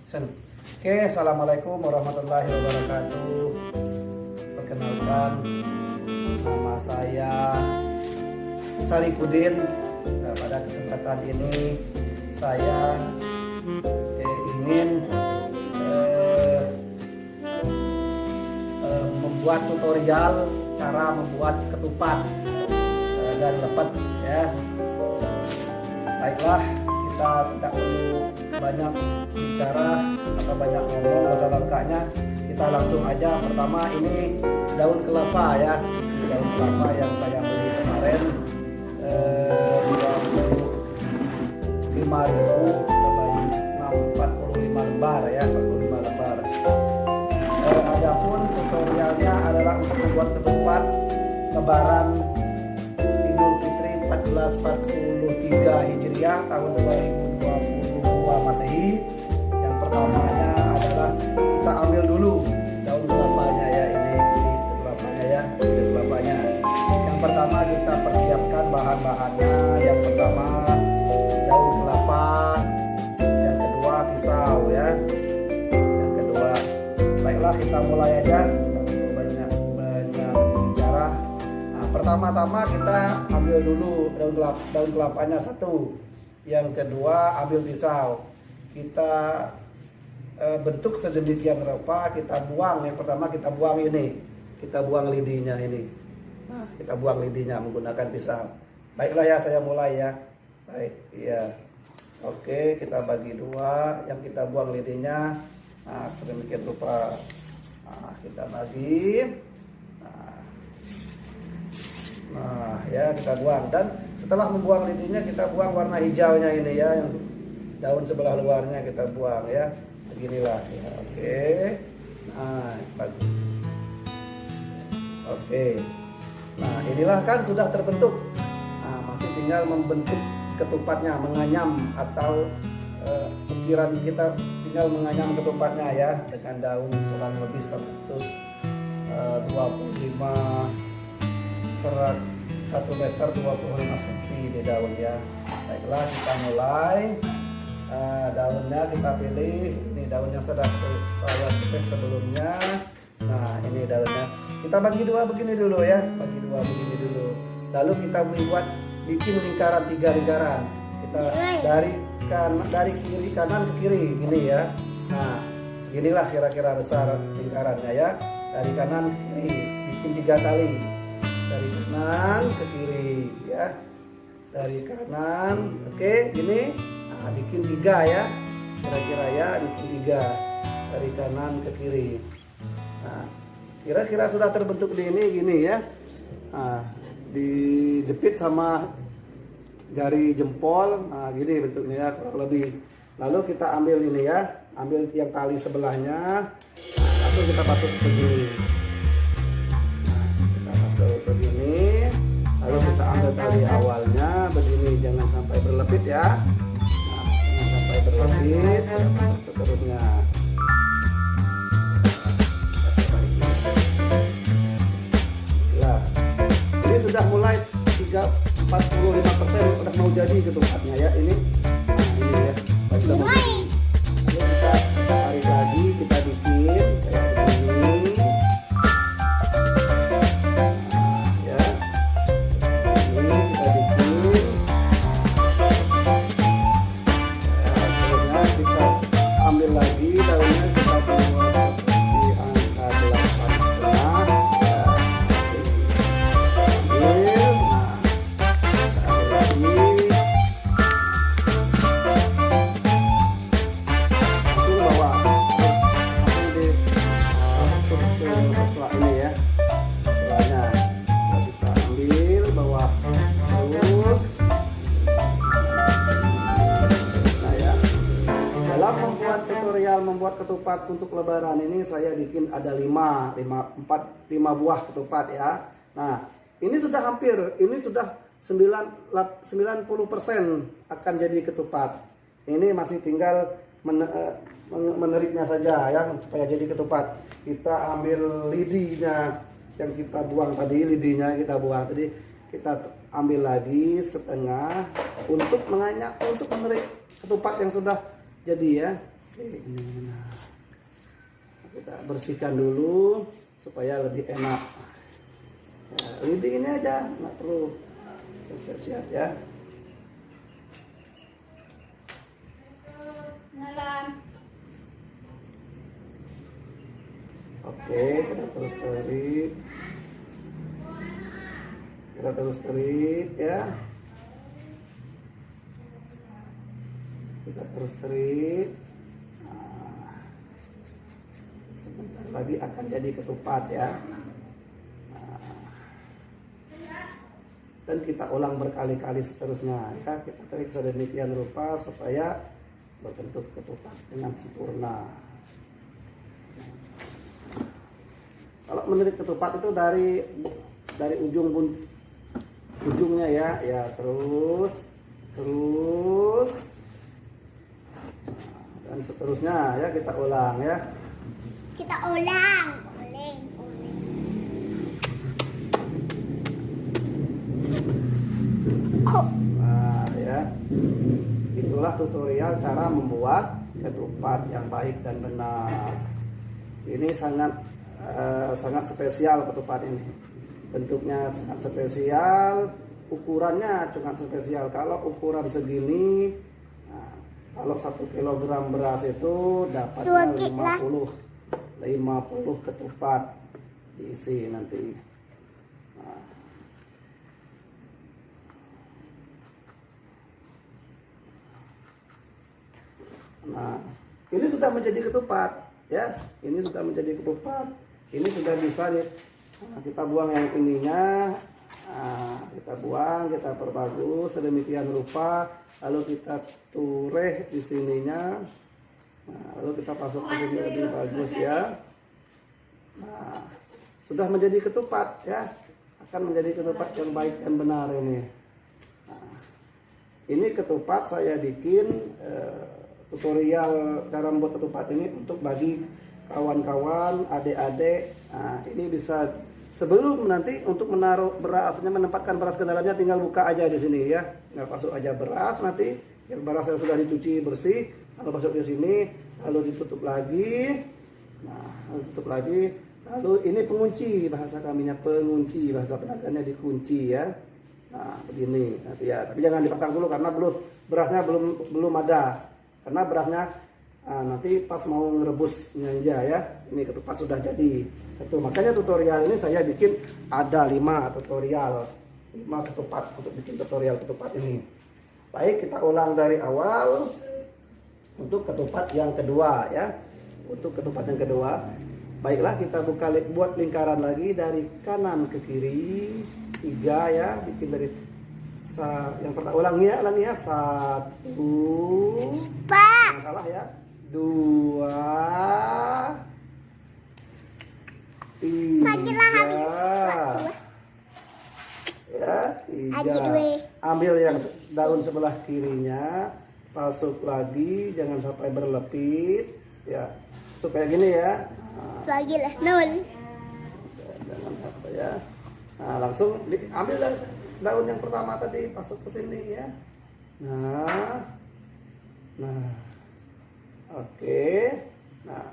Oke, assalamualaikum warahmatullahi wabarakatuh. Perkenalkan, nama saya Saripudin. Pada kesempatan ini saya ingin membuat tutorial cara membuat ketupat dan lepet ya. Baiklah, kita tidak perlu banyak bicara atau banyak ngomong bahasa Bangkanya, kita langsung aja. Pertama ini daun kelapa ya, ini daun kelapa yang saya beli kemarin 25.000 sebanyak 45 lembar ya, 45 lembar. Adapun tutorialnya adalah untuk membuat ketupat Lebaran Idul Fitri 1443 Hijriah tahun 2022 Masehi. Yang pertamanya adalah kita ambil dulu daun kelapanya ya, ini kelapanya ya, ini kelapanya. Yang pertama kita persiapkan bahan-bahannya. Yang pertama daun kelapa, yang kedua pisau ya, yang kedua. Baiklah, kita mulai aja, banyak bicara. Nah, pertama-tama kita ambil dulu daun kelapanya satu. Yang kedua ambil pisau, kita bentuk sedemikian rupa, kita buang. Yang pertama kita buang ini, kita buang lidinya ini. Nah, kita buang lidinya menggunakan pisau. Baiklah ya, saya mulai ya. Baik, iya. Oke, kita bagi dua, yang kita buang lidinya. Nah, sedemikian rupa. Nah, kita bagi. Nah, ya kita buang, dan setelah membuang lidinya kita buang warna hijaunya ini ya, yang daun sebelah luarnya kita buang ya. Beginilah ya. Oke. Nah, bagus. Oke. Nah, inilah kan sudah terbentuk. Nah, masih tinggal membentuk ketupatnya, menganyam atau ukiran kita tinggal menganyam ketupatnya ya, dengan daun kurang lebih 125 serat 1 meter 25 cm di daun ya. Baiklah, kita mulai. Daunnya kita pilih, ini daun yang sudah saya cepet sebelumnya. Nah, ini daunnya kita bagi dua begini dulu ya, bagi dua begini dulu. Lalu kita bikin lingkaran 3 lingkaran. Kita dari kiri kanan ke kiri gini ya. Nah, seginilah kira-kira besar lingkarannya ya. Dari kanan ke kiri bikin 3 kali. Dari kanan ke kiri ya. Dari kanan, oke, gini. Nah, bikin 3 ya. Kira-kira ya, bikin 3 dari kanan ke kiri. Nah, kira-kira sudah terbentuk di ini gini ya. Nah, dijepit sama jari jempol. Nah, gini bentuknya ya, kurang lebih. Lalu kita ambil ini ya, ambil yang tali sebelahnya. Nah, langsung kita pasuk begini. Nah, kita pasuk begini. Lalu kita ambil tali awalnya begini, jangan sampai berlepit ya. Nah, jangan sampai berlepit. Kita pasuk seterusnya. Nah, ini sudah mulai 45% udah mau jadi ketupatnya ya ini. Nah, ini ya. Lalu kita tarik lagi, kita bikin kayak begini. Nah, ya. Ini kita bikin. Ya, akhirnya kita ambil lagi daunnya, kita buat di angka 8,5. Tutorial membuat ketupat untuk lebaran ini saya bikin ada 5 buah ketupat ya. Nah, ini sudah hampir, ini sudah 90% akan jadi ketupat. Ini masih tinggal meneriknya saja ya, supaya jadi ketupat. Kita ambil lidinya yang kita buang tadi, lidinya kita buang tadi, kita ambil lagi setengah untuk menerik ketupat yang sudah jadi ya. Oke, ini nah. Kita bersihkan dulu supaya lebih enak. Nah, ini aja, nggak perlu siap-siap ya. Oke, kita terus terik. Kita terus terik ya. Kita terus terik. Nah, sebentar lagi akan jadi ketupat ya. Nah, dan kita ulang berkali-kali seterusnya ya. Kita terik sedemikian rupa supaya berbentuk ketupat dengan sempurna. Kalau menerik ketupat itu dari ujungnya ya, terus dan seterusnya ya, kita ulang ya. Kita ulang. Nah ya, itulah tutorial cara membuat ketupat yang baik dan benar. Ini sangat spesial ketupat ini. Bentuknya sangat spesial, ukurannya juga spesial. Kalau ukuran segini, nah, kalau 1 kilogram beras itu dapatnya 50 ketupat diisi nanti. Nah, ini sudah menjadi ketupat ya. Ini sudah menjadi ketupat. Ini sudah bisa kita buang yang ininya. Nah, kita buang, kita perbagus sedemikian rupa, lalu kita tureh di sininya. Nah, lalu kita pasok ke sini lebih bagus ya. Nah, sudah menjadi ketupat ya. Akan menjadi ketupat yang baik dan benar ini. Nah, ini ketupat saya bikin tutorial cara membuat ketupat ini untuk bagi kawan-kawan, adik-adik. Nah, ini bisa sebelum nanti untuk menaruh beras, menempatkan beras ke dalamnya, tinggal buka aja di sini ya. Tinggal masuk aja beras nanti. Yang beras yang sudah dicuci bersih, lalu masuk di sini, lalu ditutup lagi. Nah, tutup lagi. Lalu ini pengunci, bahasa kaminya pengunci, bahasa penaganya dikunci ya. Nah, begini nanti ya. Tapi jangan dipasang dulu karena berasnya belum ada. Karena berasnya nanti pas mau ngerebusnya aja ya. Ini ketupat sudah jadi. Makanya tutorial ini saya bikin ada 5 tutorial. 5 ketupat untuk bikin tutorial ketupat ini. Baik, kita ulang dari awal untuk ketupat yang kedua ya. Untuk ketupat yang kedua, baiklah kita buat lingkaran lagi dari kanan ke kiri 3 ya. Bikin dari yang pertama, ulangi ya 1, jangan salah ya, 2, 3 ya, 3. Ambil yang daun sebelah kirinya, pasuk lagi, jangan sampai berlepit ya, supaya gini ya. Lagi lah 0. Jangan apa ya. Nah, langsung ambil daun yang pertama tadi, masuk ke sini ya. Nah, oke. Nah,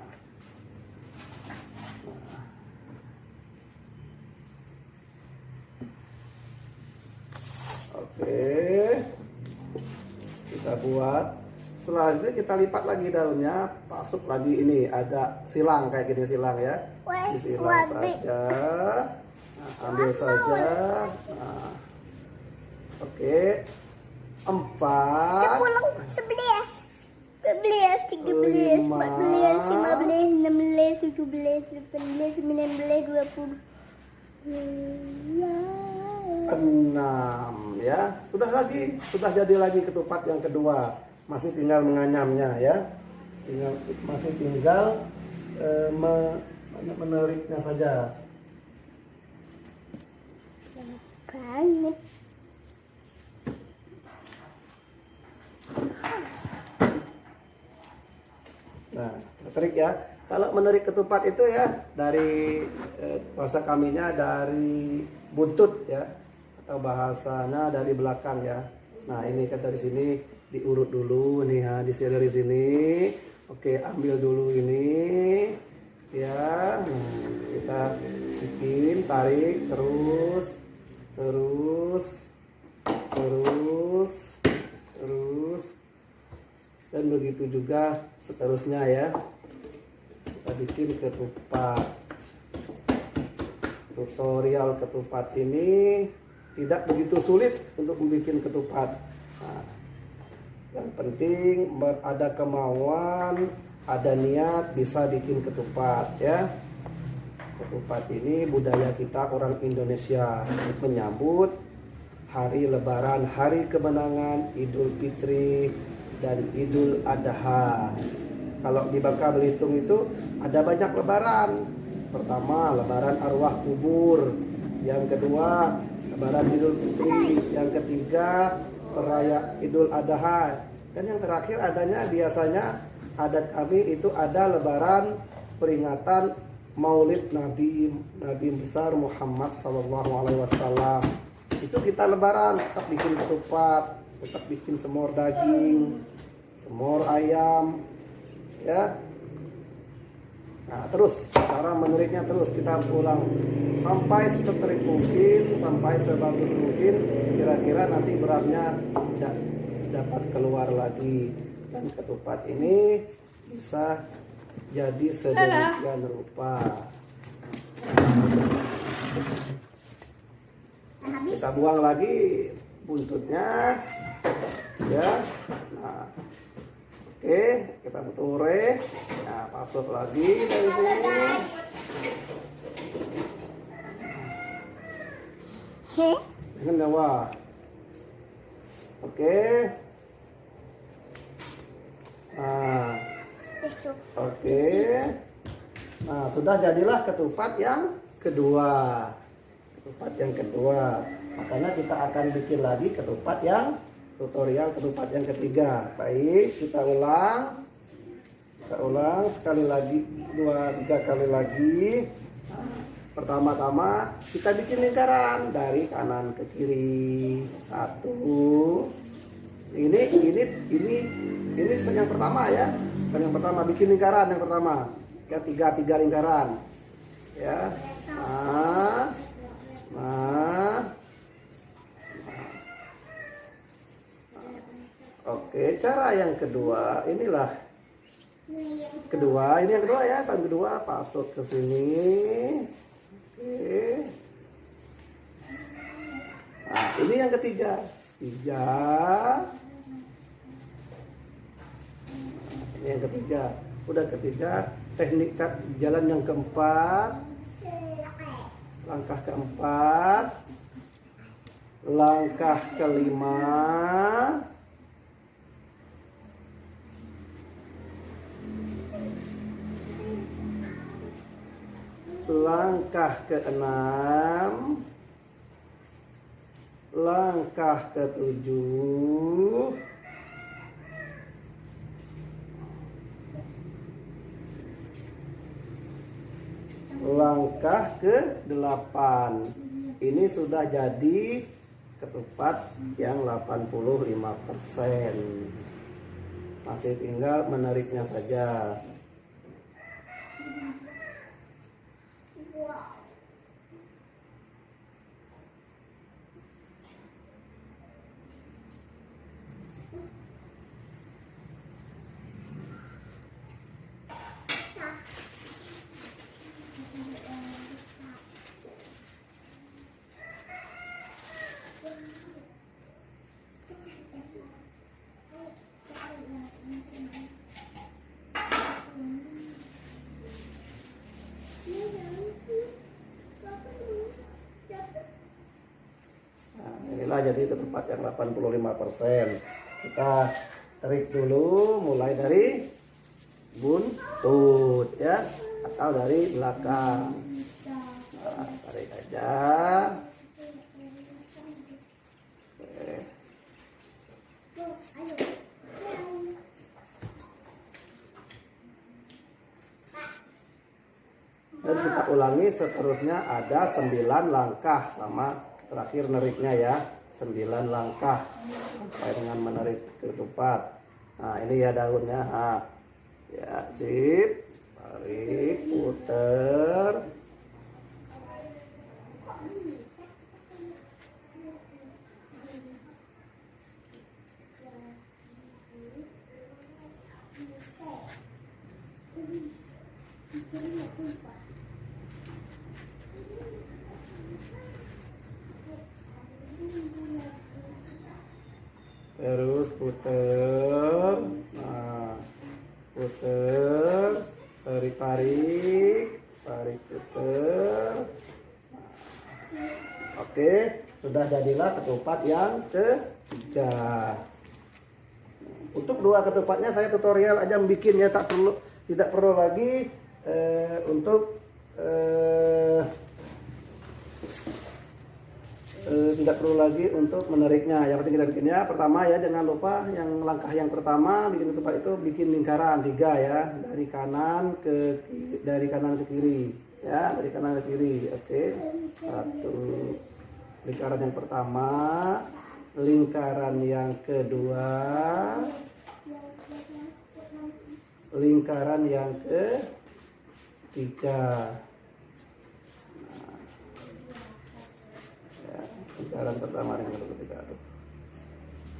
oke. Kita buat. Setelah itu kita lipat lagi daunnya, pasuk lagi ini agak silang kayak gini, silang ya. Disilang saja. Nah, ambil saja. Nah, oke, 4, 11, 12, 13, 14, 15, 16, 17, 18, 19, 20, 6 ya. Sudah jadi lagi ketupat yang kedua. Masih tinggal menganyamnya ya. Masih tinggal menariknya saja. banget. Nah, trik ya. Kalau menarik ketupat itu ya dari bahasa kaminya dari buntut ya, atau bahasanya dari belakang ya. Nah, ini kan dari sini diurut dulu nih ya, disini dari sini, Oke, ambil dulu ini ya. Kita bikin, tarik terus dan begitu juga seterusnya ya. Kita bikin ketupat. Tutorial ketupat ini tidak begitu sulit untuk membuat ketupat. Nah, yang penting ada kemauan, ada niat, bisa bikin ketupat ya. Ketupat ini budaya kita orang Indonesia menyambut hari Lebaran, hari kemenangan, Idul Fitri dan Idul Adha. Kalau di Bangka Belitung itu ada banyak lebaran. Pertama, lebaran arwah kubur. Yang kedua, lebaran Idul Fitri. Yang ketiga, perayaan Idul Adha. Dan yang terakhir adanya biasanya adat kami itu ada lebaran peringatan Maulid Nabi besar Muhammad SAW. Itu kita lebaran, tetap bikin ketupat, tetap bikin semur daging, semur ayam, ya. Nah, terus cara menariknya terus kita ulang sampai seterik mungkin, sampai sebagus mungkin. Kira-kira nanti beratnya tidak dapat keluar lagi, dan ketupat ini bisa jadi sedemikian rupa. Kita buang lagi buntutnya, ya. Nah, oke, kita betulin. Nah, masuk lagi dari sini. Dengan bawah. Oke. Nah, oke. Nah, sudah jadilah ketupat yang kedua. Ketupat yang kedua. Makanya kita akan bikin lagi ketupat yang tutorial ketupat yang ketiga. Baik, kita ulang. Kita ulang sekali lagi, 2-3 kali lagi. Pertama-tama kita bikin lingkaran dari kanan ke kiri. 1. Ini yang pertama ya. Yang pertama bikin lingkaran yang pertama. Tiga lingkaran. Ya. Oke, cara yang kedua inilah. Ini yang kedua ya, tahun kedua pasut ke sini. Oke. Nah, ini yang ketiga. 3. Ini yang ketiga. Udah ketiga, teknik jalan yang keempat. Langkah keempat. Langkah kelima. Langkah keenam, langkah ketujuh, langkah ke-8. Ini sudah jadi ketupat yang 85%. Masih tinggal menariknya saja. Inilah jadi ketupat yang 85%. Kita tarik dulu mulai dari buntut ya, atau dari belakang. Nah, tarik aja. Oke. Dan kita ulangi seterusnya, ada 9 langkah sama terakhir nariknya ya, 9 langkah sampai dengan menarik ketupat. Nah, ini ya daunnya. Nah, Ya, sip. Tarik, puter. Terus puter. Nah, puter, tarik, puter. Oke, sudah jadilah ketupat yang ketiga. Untuk dua ketupatnya saya tutorial aja bikin ya, tidak perlu lagi untuk tidak perlu lagi untuk menariknya. Yang penting kita bikinnya pertama ya, jangan lupa yang langkah yang pertama bikin ketupat itu bikin lingkaran 3 ya, dari kanan ke kiri ya, dari kanan ke kiri. Oke, satu lingkaran yang pertama, lingkaran yang kedua, lingkaran yang ketiga. Lingkaran pertama, lingkaran ketiga.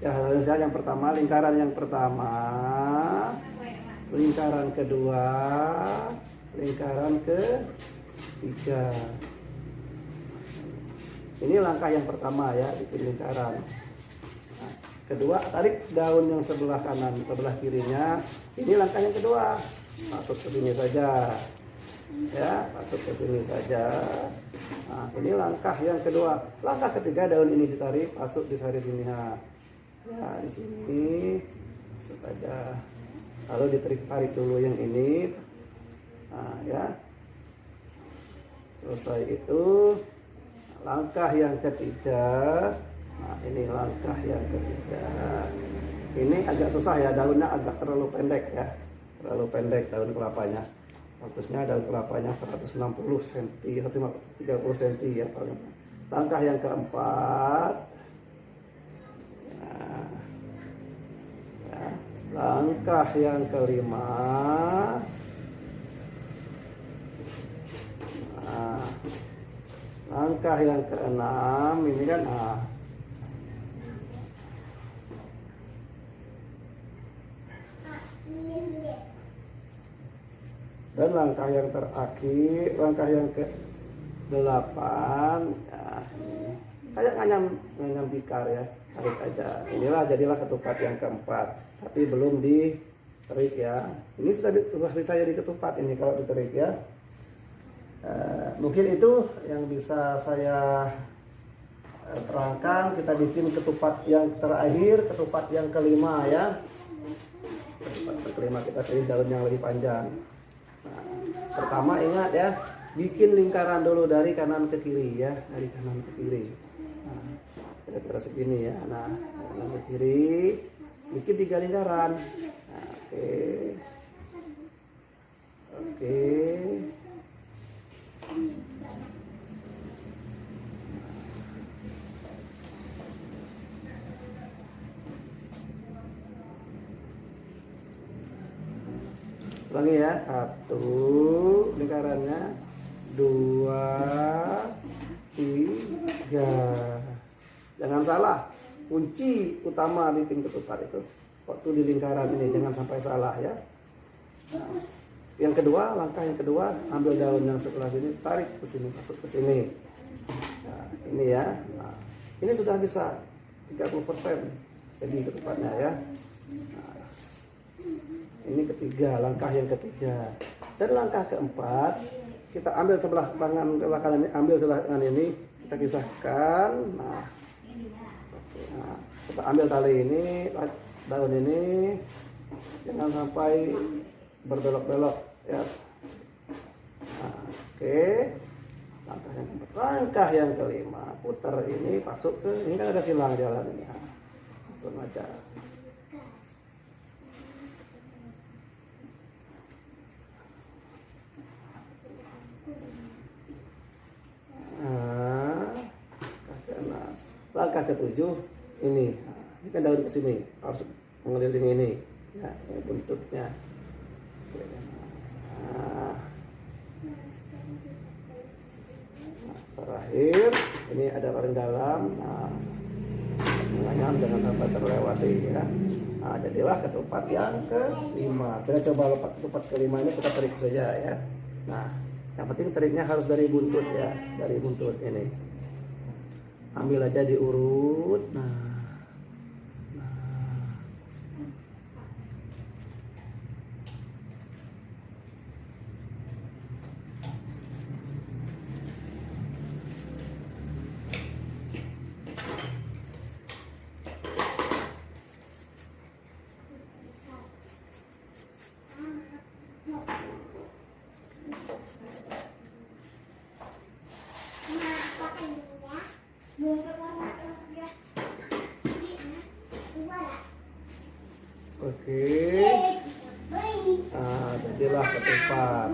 Ya, yang pertama, lingkaran yang pertama, lingkaran kedua, lingkaran ketiga. Ini langkah yang pertama ya, bikin lingkaran. Nah, kedua, tarik daun yang sebelah kanan, sebelah kirinya. Ini langkah yang kedua, masuk ke sini saja. Ya, masuk ke sini saja. Nah, ini langkah yang kedua. Langkah ketiga, daun ini ditarik, masuk di sari sini ya. Ya, di sini masuk aja. Lalu ditarik dulu yang ini. Nah, ya. Selesai itu, langkah yang ketiga. Nah, ini langkah yang ketiga. Ini agak susah ya, daunnya agak terlalu pendek ya. Terlalu pendek daun kelapanya. Bagusnya daun kelapanya 160 cm, 130 cm ya. Langkah yang keempat. Ya. Langkah yang kelima. Nah, langkah yang keenam ini kan. Nah, dan langkah yang terakhir, langkah yang ke-8 ya, kayak nganyam tikar ya, tarik aja. Inilah jadilah ketupat yang keempat, tapi belum diterik ya. Ini sudah bisa jadi ketupat ini kalau diterik ya. Mungkin itu yang bisa saya terangkan. Kita bikin ketupat yang terakhir, ketupat yang kelima ya. Ketupat kelima kita pilih daun yang lebih panjang. Nah, pertama ingat ya, bikin lingkaran dulu dari kanan ke kiri ya, dari kanan ke kiri. Nah, kira-kira segini ya. Nah, kanan ke kiri, bikin 3 lingkaran. Nah, oke. Ulangi ya, 1 lingkarannya, 2, 3. Jangan salah, kunci utama bikin ketupat itu waktu di lingkaran ini, jangan sampai salah ya. Nah, yang kedua, langkah yang kedua, ambil daun yang sebelah sini, tarik ke sini, masuk ke sini. Nah, ini ya. Nah, ini sudah bisa 30% jadi ketupatnya ya. Nah, ini ketiga, langkah yang ketiga. Dan langkah keempat, kita ambil sebelah kanan ini, ambil sebelah kanan ini, kita pisahkan. Nah, kita ambil tali ini, daun ini, jangan sampai berbelok-belok ya. Nah, oke. Langkah yang kelima, putar ini, masuk ke, ini kan ada silang jalan ini. Masuk aja. Langkah ketujuh ini, ini kan daun ke sini harus mengelilingi ini ya, ini buntutnya. air. Ini ada paling dalam. Nah, tengahnya jangan sampai terlewati ya. Nah, jadilah ketupat yang kelima. Kita coba lepas ketupat kelima ini, kita tarik saja ya. Nah, yang penting tariknya harus dari buntut ya, dari buntut ini. Ambil aja diurut. Nah. Oke. Nah, jadilah ketupat.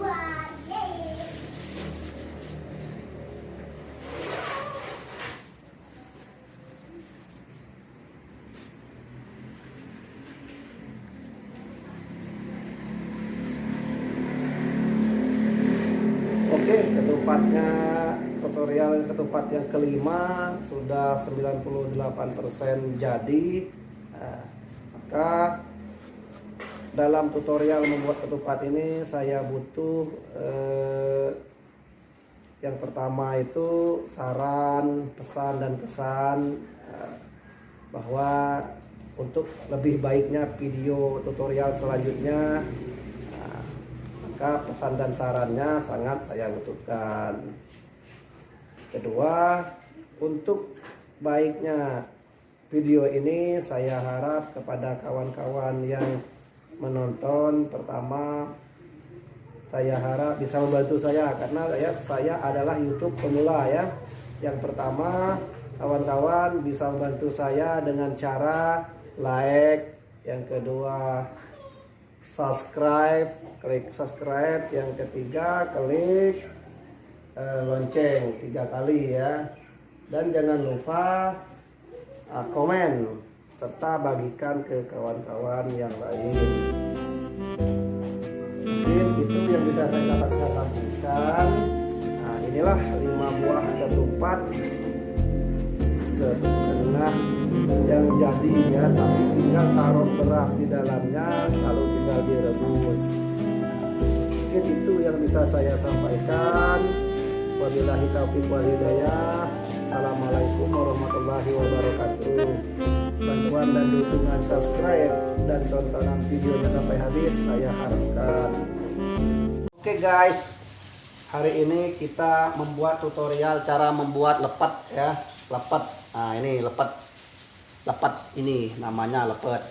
Oke, ketupatnya, tutorial ketupat yang kelima sudah 98% jadi. Nah, maka dalam tutorial membuat ketupat ini saya butuh yang pertama itu saran, pesan dan kesan bahwa untuk lebih baiknya video tutorial selanjutnya, maka pesan dan sarannya sangat saya butuhkan. Kedua, untuk baiknya video ini saya harap kepada kawan-kawan yang menonton, pertama saya harap bisa membantu saya karena saya adalah YouTube pemula ya. Yang pertama, kawan-kawan bisa membantu saya dengan cara like, yang kedua subscribe, klik subscribe, yang ketiga klik lonceng 3 kali ya, dan jangan lupa komen serta bagikan ke kawan-kawan yang lain. Mungkin itu yang bisa saya sampaikan. Nah, inilah 5 buah ketupat setengah yang jadi ya, tapi tinggal taruh beras di dalamnya lalu tinggal direbus. Mungkin itu yang bisa saya sampaikan. Wabillahi taufiq wal hidayah. Assalamualaikum warahmatullahi wabarakatuh. Bantuan dan dukungan subscribe dan tontonan videonya sampai habis saya harapkan. Oke guys, hari ini kita membuat tutorial cara membuat lepet ya, lepet. Nah ini lepet ini namanya lepet.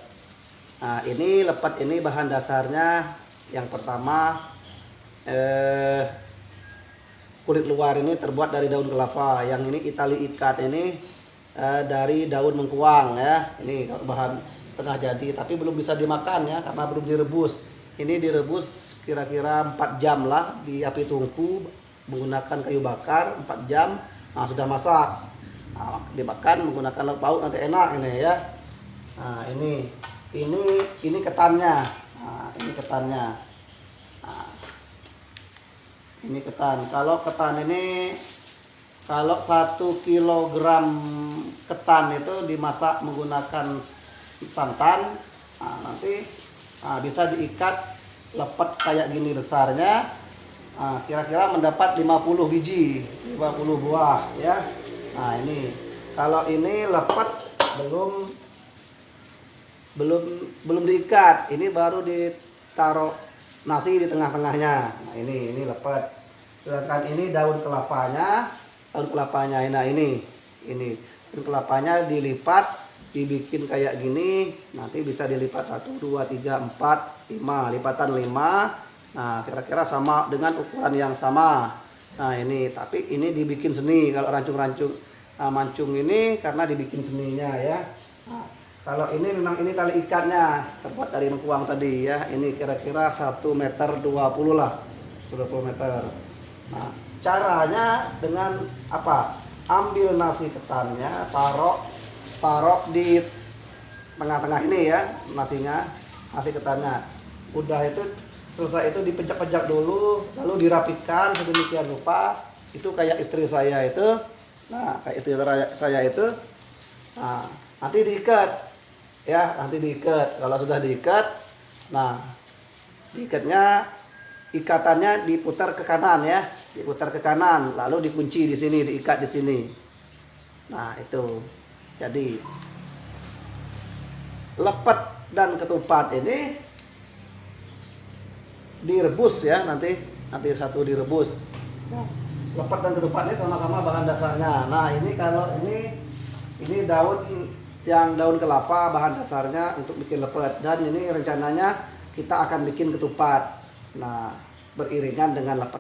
Nah ini lepet ini bahan dasarnya yang pertama kulit luar ini terbuat dari daun kelapa, yang ini itali ikat ini dari daun mengkuang ya. Ini bahan setengah jadi tapi belum bisa dimakan ya karena belum direbus. Ini direbus kira-kira 4 jam lah di api tungku menggunakan kayu bakar 4 jam. Nah sudah masak. Nah, dimakan menggunakan lauk pauk nanti enak ini ya. Nah ini ketannya. Nah, ini ketannya. Nah, ini ketan. Kalau ketan ini, kalau 1 kilogram ketan itu dimasak menggunakan santan, nah, nanti bisa diikat lepet kayak gini besarnya. Nah, kira-kira mendapat 50 biji, 50 buah ya. Nah ini, kalau ini lepet belum diikat, ini baru ditaruh nasi di tengah-tengahnya. Nah ini lepet. Sedangkan ini daun kelapanya. Nah ini daun kelapanya dilipat, dibikin kayak gini. Nanti bisa dilipat 1, 2, 3, 4, 5, lipatan 5. Nah kira-kira sama dengan ukuran yang sama. Nah ini, tapi ini dibikin seni. Kalau rancung-rancung mancung ini karena dibikin seninya ya. Nah, kalau ini memang ini tali ikatnya terbuat dari mengkuang tadi ya. Ini kira-kira 1,20 meter lah, 20 meter. Nah, caranya dengan apa? Ambil nasi ketannya, taruh di tengah-tengah ini ya, nasi ketannya. Udah itu selesai itu dipejak-pejak dulu, lalu dirapikan sedemikian rupa. Itu kayak istri saya itu Nah, kayak itu saya itu. Nah, nanti diikat. Ya, nanti diikat. Kalau sudah diikat, nah, diikatnya ikatannya diputar ke kanan ya, diputar ke kanan, lalu dikunci di sini, diikat di sini. Nah, itu. Jadi lepet dan ketupat ini direbus ya, nanti satu direbus. Lepet dan ketupat ini sama-sama bahan dasarnya. Nah, ini kalau ini daun yang daun kelapa bahan dasarnya untuk bikin lepet, dan ini rencananya kita akan bikin ketupat. Nah, beriringan dengan lepet.